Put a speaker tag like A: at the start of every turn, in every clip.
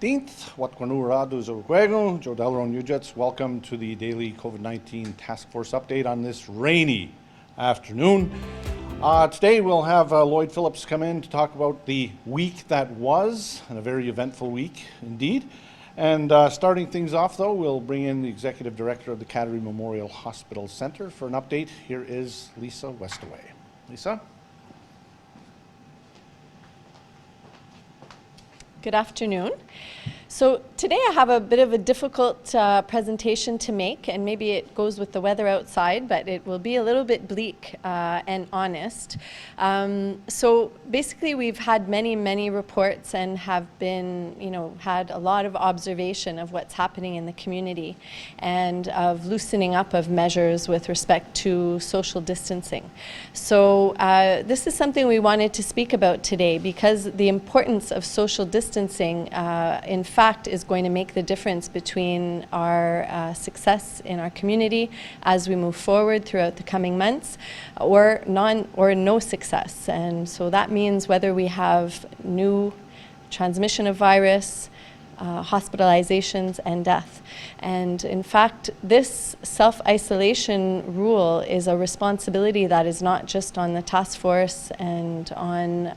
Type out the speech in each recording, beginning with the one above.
A: 15th. Welcome to the daily COVID-19 Task Force update on this rainy afternoon. Today we'll have Lloyd Phillips come in to talk about the week that was, and a very eventful week indeed. And starting things off though, we'll bring in the Executive Director of the Kahnawake Memorial Hospital Centre for an update. Here is Lisa Westaway. Lisa?
B: Good afternoon. So today I have a bit of a difficult presentation to make, and maybe it goes with the weather outside, but it will be a little bit bleak and honest. So basically we've had many reports and have been, had a lot of observation of what's happening in the community and of loosening up of measures with respect to social distancing. So this is something we wanted to speak about today because the importance of social distancing in fact is going to make the difference between our success in our community as we move forward throughout the coming months, or no success. And so that means whether we have new transmission of virus, hospitalizations and death. And in fact, this self-isolation rule is a responsibility that is not just on the task force and on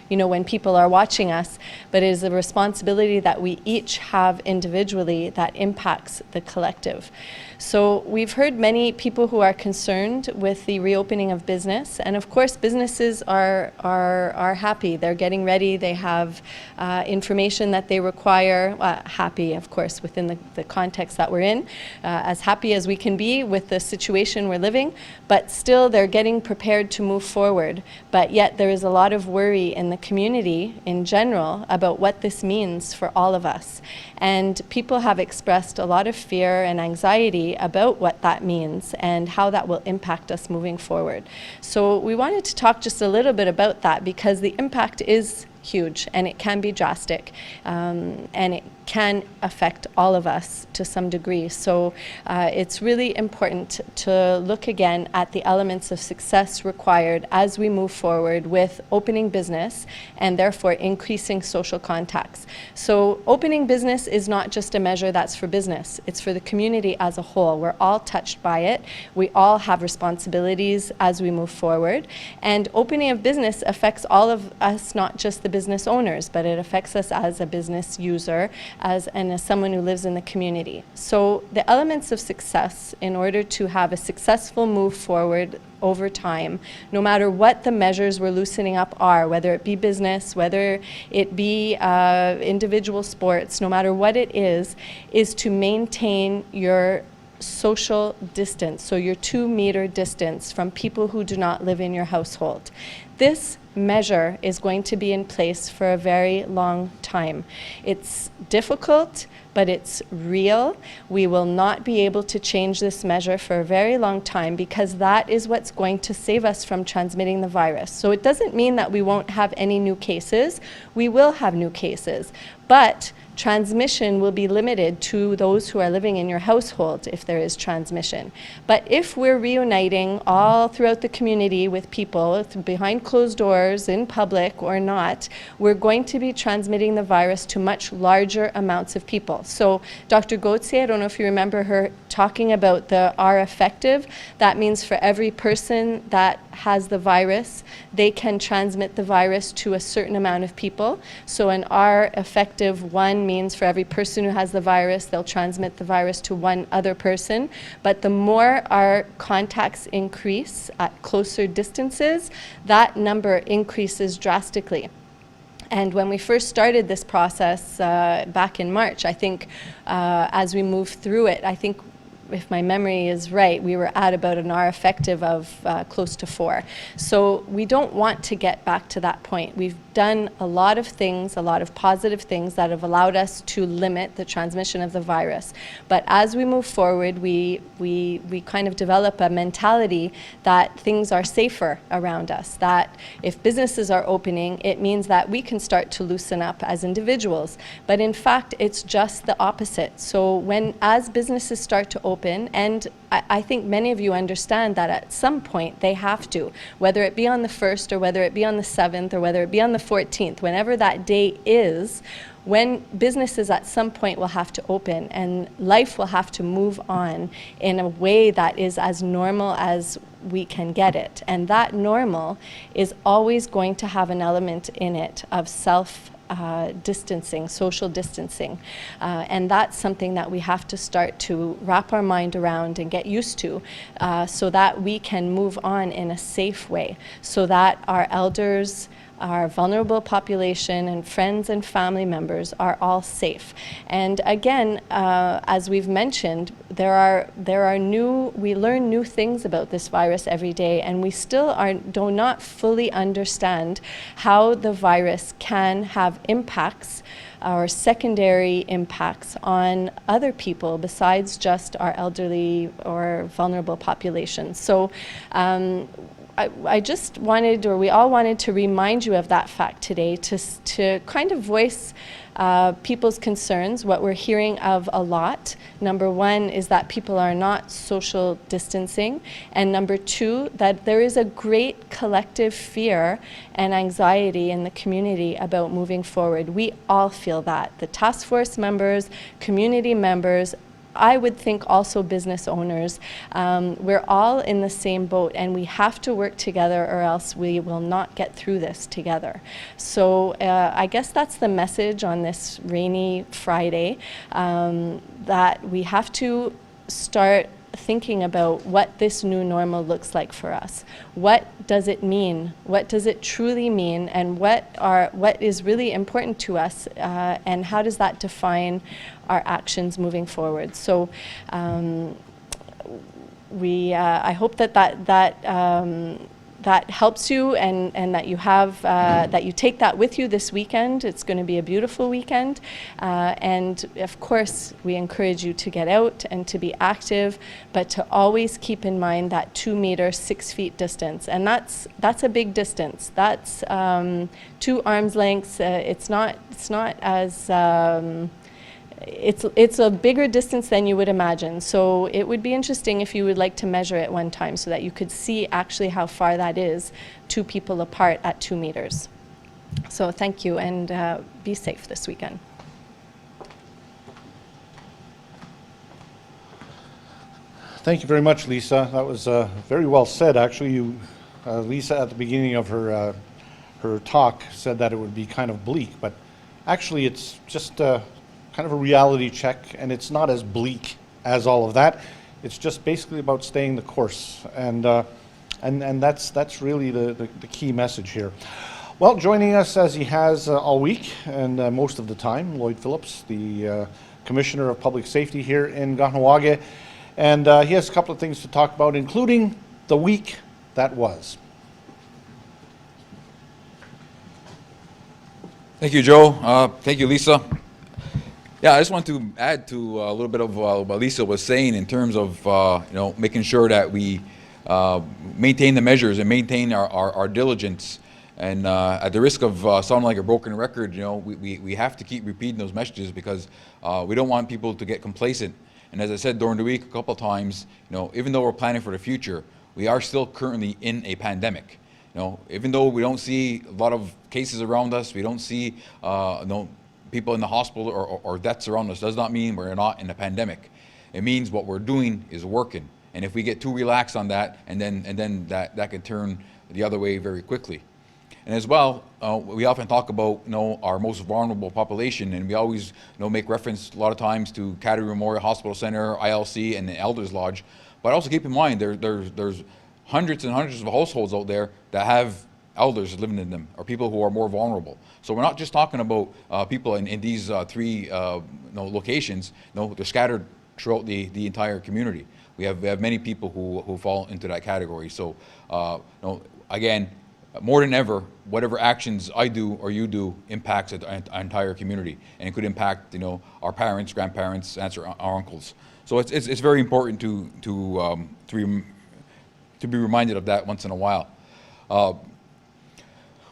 B: when people are watching us, but it is a responsibility that we each have individually that impacts the collective. So we've heard many people who are concerned with the reopening of business, and of course businesses are happy. They're getting ready. They have information that they require. Happy, of course, within the context that we're in, as happy as we can be with the situation we're living, but still they're getting prepared to move forward. But yet there is a lot of worry in the community in general about what this means for all of us. And people have expressed a lot of fear and anxiety about what that means and how that will impact us moving forward. So we wanted to talk just a little bit about that because the impact is huge and it can be drastic and it can affect all of us to some degree. So it's really important to look again at the elements of success required as we move forward with opening business and therefore increasing social contacts. So opening business is not just a measure that's for business, it's for the community as a whole. We're all touched by it. We all have responsibilities as we move forward. And opening of business affects all of us, not just the business owners, but it affects us as a business user, and as someone who lives in the community. So the elements of success in order to have a successful move forward over time, no matter what the measures we're loosening up are, whether it be business, whether it be individual sports, no matter what it is to maintain your social distance, so your 2-meter distance from people who do not live in your household. This measure is going to be in place for a very long time. It's difficult, but it's real. We will not be able to change this measure for a very long time because that is what's going to save us from transmitting the virus. So it doesn't mean that we won't have any new cases. We will have new cases, but transmission will be limited to those who are living in your household if there is transmission. But if we're reuniting all throughout the community with people behind closed doors, in public or not, we're going to be transmitting the virus to much larger amounts of people. So Dr. Gauthier, I don't know if you remember her talking about the R effective. That means for every person that has the virus, they can transmit the virus to a certain amount of people. So an R effective 1 means for every person who has the virus, they'll transmit the virus to one other person. But the more our contacts increase at closer distances, that number increases drastically. And when we first started this process back in March, I think as we moved through it, I think if my memory is right, we were at about an R effective of close to 4. So we don't want to get back to that point. We've done a lot of things, a lot of positive things that have allowed us to limit the transmission of the virus. But as we move forward, we kind of develop a mentality that things are safer around us, that if businesses are opening, it means that we can start to loosen up as individuals. But in fact, it's just the opposite. So as businesses start to open, open, and I think many of you understand that at some point they have to, whether it be on the 1st or whether it be on the 7th or whether it be on the 14th, whenever that day is, when businesses at some point will have to open and life will have to move on in a way that is as normal as we can get it. And that normal is always going to have an element in it of distancing, social distancing. And that's something that we have to start to wrap our mind around and get used to so that we can move on in a safe way, so that our elders, our vulnerable population, and friends and family members are all safe. And again, as we've mentioned, we learn new things about this virus every day, and we still do not fully understand how the virus can have impacts or secondary impacts on other people besides just our elderly or vulnerable population. So I just wanted, or we all wanted to remind you of that fact today, to kind of voice people's concerns. What we're hearing of a lot, number one, is that people are not social distancing, and number two, that there is a great collective fear and anxiety in the community about moving forward. We all feel that. The task force members, community members, I would think also business owners, we're all in the same boat, and we have to work together or else we will not get through this together. So I guess that's the message on this rainy Friday, that we have to start thinking about what this new normal looks like for us. What does it mean? What does it truly mean? And what is really important to us? And how does that define our actions moving forward? So I hope that helps you, and that you have that you take that with you this weekend. It's going to be a beautiful weekend, and of course we encourage you to get out and to be active, but to always keep in mind that 2 meter, 6 feet distance, and that's a big distance. That's 2 arms lengths. It's not as it's a bigger distance than you would imagine. So it would be interesting if you would like to measure it one time so that you could see actually how far that is, 2 people apart at 2 meters. So thank you, and be safe this weekend.
A: Thank you very much, Lisa. That was very well said, actually. Lisa, at the beginning of her talk, said that it would be kind of bleak, but actually it's just kind of a reality check, and it's not as bleak as all of that. It's just basically about staying the course, and that's really the key message here. Well, joining us as he has all week and most of the time, Lloyd Phillips, the Commissioner of Public Safety here in Kahnawake, and he has a couple of things to talk about, including the week that was.
C: Thank you, Joe. Thank you, Lisa. Yeah, I just want to add to a little bit of what Lisa was saying in terms of making sure that we maintain the measures and maintain our diligence. And at the risk of sounding like a broken record, we have to keep repeating those messages because we don't want people to get complacent. And as I said during the week a couple of times, even though we're planning for the future, we are still currently in a pandemic. Even though we don't see a lot of cases around us, we don't see people in the hospital or deaths around us, does not mean we're not in a pandemic. It means what we're doing is working. And if we get too relaxed on that, and then that can turn the other way very quickly. And as well, we often talk about our most vulnerable population, and we always make reference a lot of times to Kahnawake Memorial Hospital Center, ILC, and the Elders Lodge. But also keep in mind there's hundreds and hundreds of households out there that have elders living in them, or people who are more vulnerable. So we're not just talking about people in these 3 locations. They're scattered throughout the entire community. We have many people who fall into that category. So again, more than ever, whatever actions I do or you do impacts our entire community, and it could impact our parents, grandparents, aunts, or our uncles. So it's very important to be reminded of that once in a while.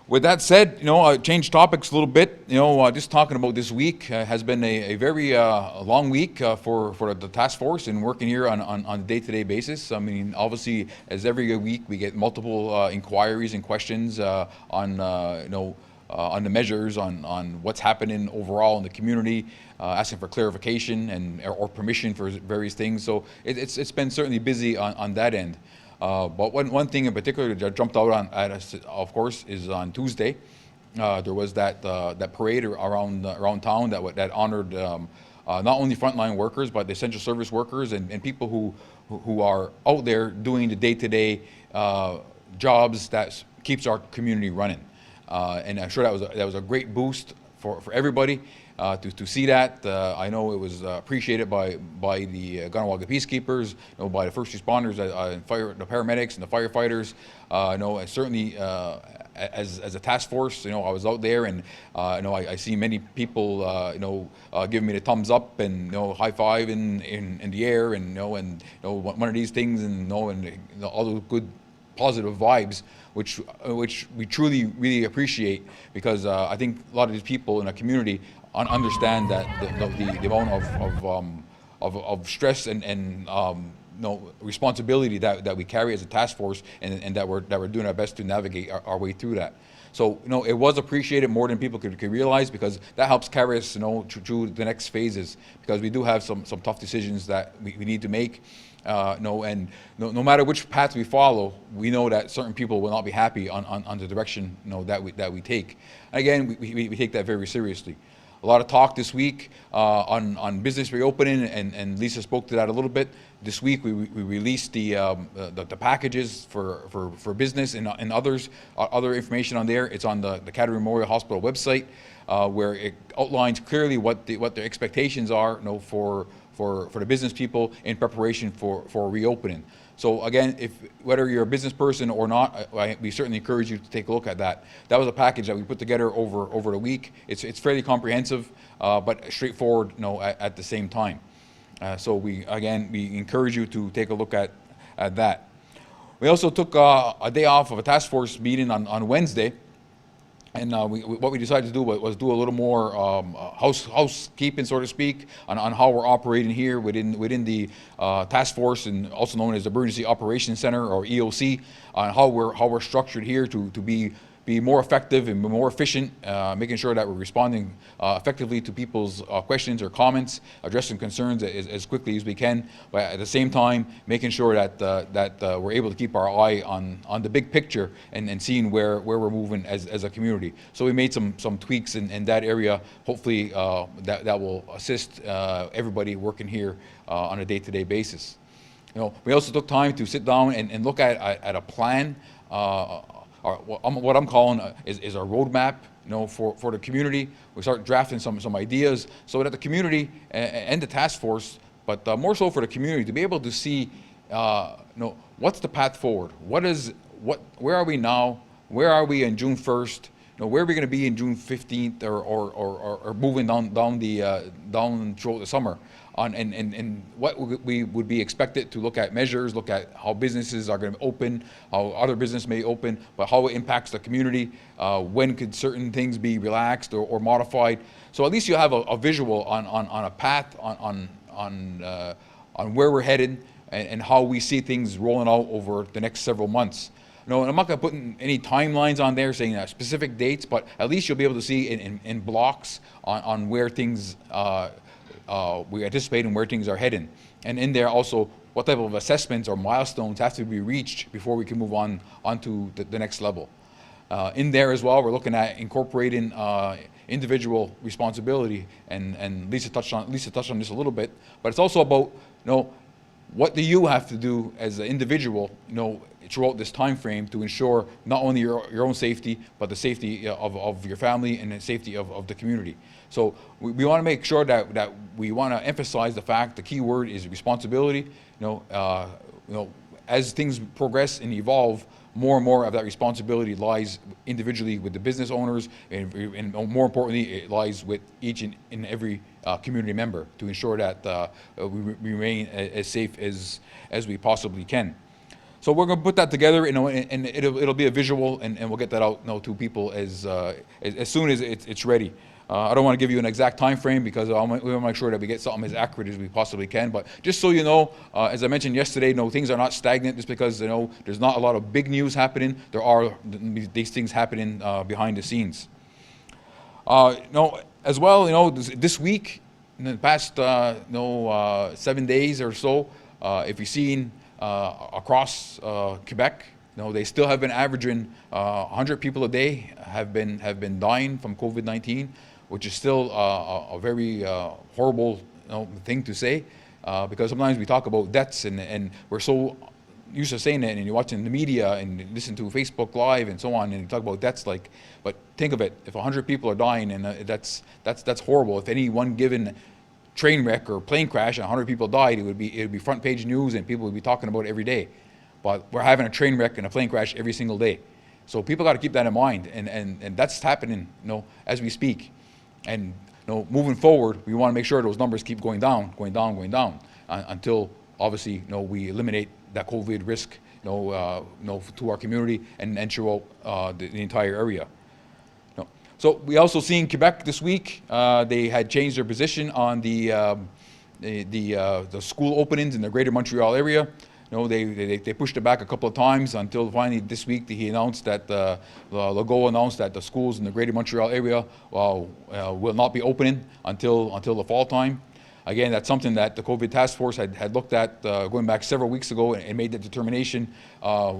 C: with that said, change topics a little bit. Just talking about this week has been a very long week for the task force and working here on a day-to-day basis. I mean, obviously, as every week we get multiple inquiries and questions on the measures, on what's happening overall in the community, asking for clarification or permission for various things. So it's been certainly busy on that end. But one thing in particular that jumped out at us, of course, is on Tuesday. There was that parade around town that honored not only frontline workers but the essential service workers and people who are out there doing the day-to-day jobs that keeps our community running. And I'm sure that was a great boost for everybody to see that. I know it was appreciated by the Kahnawake peacekeepers, by the first responders, the paramedics and the firefighters. And certainly as a task force, I was out there and I see many people giving me the thumbs up and high five in the air and one of these things and all those good positive vibes, which we truly really appreciate, because I think a lot of these people in the community understand that the amount of stress and responsibility that we carry as a task force, and that we're doing our best to navigate our way through that. So it was appreciated more than people could realize, because that helps carry us through the next phases, because we do have some tough decisions that we need to make. And no matter which path we follow, we know that certain people will not be happy on the direction that we take. And again, we take that very seriously. A lot of talk this week on business reopening, and Lisa spoke to that a little bit. This week we released the packages for business and other information on there. It's on the Kahnawake Memorial Hospital website, where it outlines clearly what their expectations are for the business people in preparation for reopening. So again, whether you're a business person or not, we certainly encourage you to take a look at that. That was a package that we put together over the week. It's fairly comprehensive, but straightforward, at the same time. So we encourage you to take a look at that. We also took a day off of a task force meeting on Wednesday. And what we decided to do was do a little more housekeeping, so to speak, on how we're operating here within the task force, and also known as the Emergency Operations Center, or EOC, on how we're structured here to be more effective and more efficient, making sure that we're responding effectively to people's questions or comments, addressing concerns as quickly as we can, but at the same time making sure that we're able to keep our eye on the big picture and seeing where we're moving as a community. So we made some tweaks in that area. Hopefully that will assist everybody working here on a day-to-day basis. We also took time to sit down and look at a plan. What I'm calling is a roadmap, for the community. We start drafting some ideas so that the community and the task force, but more so for the community, to be able to see, what's the path forward? Where are we now? Where are we in June 1st? Where are we going to be in June 15th or moving down throughout the summer? And what we would be expected to look at measures, look at how businesses are going to open, how other business may open, but how it impacts the community, when could certain things be relaxed or modified. So at least you have a visual on a path, on where we're headed, and how we see things rolling out over the next several months. And I'm not going to put any timelines on there saying specific dates, but at least you'll be able to see in blocks on where things we anticipate and where things are heading. And in there also, what type of assessments or milestones have to be reached before we can move on to the next level. In there as well, we're looking at incorporating individual responsibility, and Lisa touched on this a little bit, but it's also about, what do you have to do as an individual, throughout this time frame to ensure not only your own safety, but the safety of your family and the safety of the community. So we want to make sure that we want to emphasize the fact the key word is responsibility. As things progress and evolve, more and more of that responsibility lies individually with the business owners, and more importantly, it lies with each and every community member to ensure that we remain as safe as we possibly can. So we're going to put that together, and it'll be a visual, and we'll get that out, to people as soon as it's ready. I don't want to give you an exact time frame because we want to make sure that we get something as accurate as we possibly can. But just so you know, as I mentioned yesterday, things are not stagnant just because there's not a lot of big news happening. There are these things happening behind the scenes. As well, this week, in the past 7 days or so, if you've seen across Quebec, they still have been averaging 100 people a day have been dying from COVID-19, which is still a very horrible thing to say, because sometimes we talk about deaths and we're so used to saying that, and you're watching the media and listen to Facebook Live and so on, and you talk about deaths but think of it, if 100 people are dying, and that's horrible. If any one given train wreck or plane crash and 100 people died, it would be front page news and people would be talking about it every day. But we're having a train wreck and a plane crash every single day. So people got to keep that in mind, and that's happening, as we speak. And moving forward, we want to make sure those numbers keep going down, until obviously we eliminate that COVID risk, to our community and throughout the entire area. So we also see in Quebec this week, they had changed their position on the school openings in the Greater Montreal area. They pushed it back a couple of times until finally this week he announced that Legault announced that the schools in the Greater Montreal area will not be opening until the fall time. Again, that's something that the COVID task force had looked at going back several weeks ago and made the determination a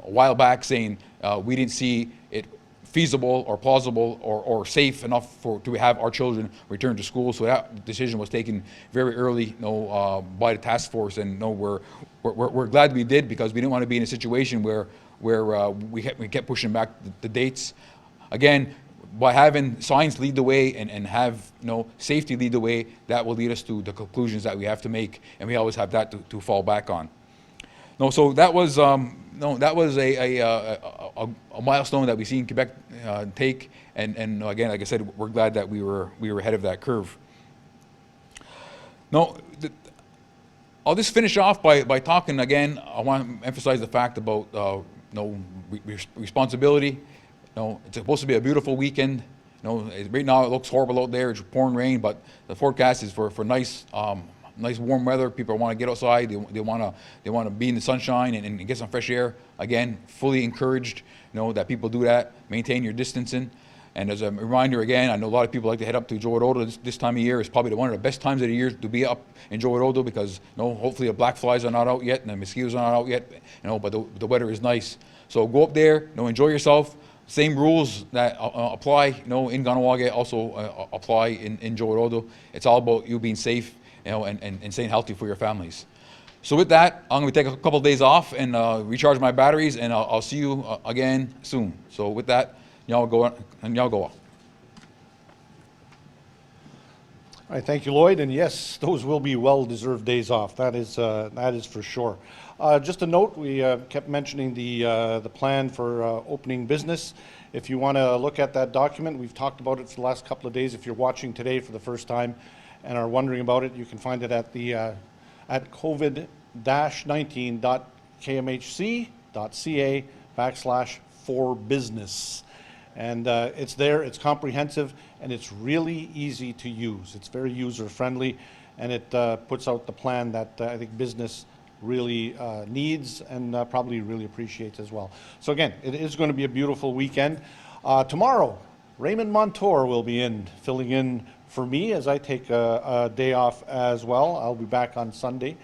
C: while back, saying we didn't see it feasible or plausible or safe enough to have our children return to school. So that decision was taken very early, by the task force, and we're glad we did, because we didn't want to be in a situation where we kept pushing back the dates. Again, by having science lead the way and have safety lead the way, that will lead us to the conclusions that we have to make, and we always have that to fall back on. So that was a milestone that we see in Quebec take, and again, like I said, we're glad that we were ahead of that curve. I'll just finish off by talking again. I want to emphasize the fact about responsibility. It's supposed to be a beautiful weekend. Right now it looks horrible out there. It's pouring rain, but the forecast is for nice warm weather. People want to get outside. They want to be in the sunshine and get some fresh air. Again, fully encouraged. That people do that. Maintain your distancing. And as a reminder, again, I know a lot of people like to head up to Joe Rodo this time of year. It's probably one of the best times of the year to be up in Joe Rodo, because hopefully the black flies are not out yet and the mosquitoes are not out yet. But the weather is nice. So go up there. Enjoy yourself. Same rules that apply, in Kahnawake also apply in Joe Rodo. It's all about you being safe, and staying healthy for your families. So with that, I'm going to take a couple of days off and recharge my batteries, and I'll see you again soon. So with that, y'all go.
A: All right, thank you, Lloyd. And yes, those will be well-deserved days off. That is for sure. Just a note, we kept mentioning the plan for opening business. If you want to look at that document, we've talked about it for the last couple of days. If you're watching today for the first time and are wondering about it, you can find it at the at covid-19.kmhc.ca/for-business. And it's there, it's comprehensive, and it's really easy to use. It's very user-friendly, and it puts out the plan that I think business really needs and probably really appreciates as well. So again, it is going to be a beautiful weekend. Tomorrow, Raymond Montour will be filling in for me as I take a day off as well. I'll be back on Sunday.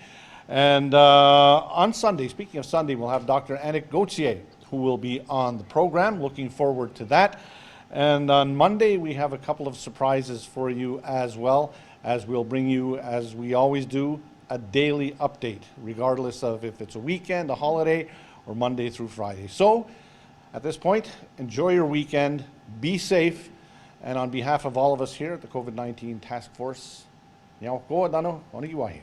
A: And on Sunday, speaking of Sunday, we'll have Dr. Annick Gauthier, who will be on the program. Looking forward to that. And on Monday, we have a couple of surprises for you as well, as we'll bring you, as we always do, a daily update, regardless of if it's a weekend, a holiday, or Monday through Friday. So, at this point, enjoy your weekend, be safe, and on behalf of all of us here at the COVID-19 Task Force, Niao Koa Dano, Onigiwahi.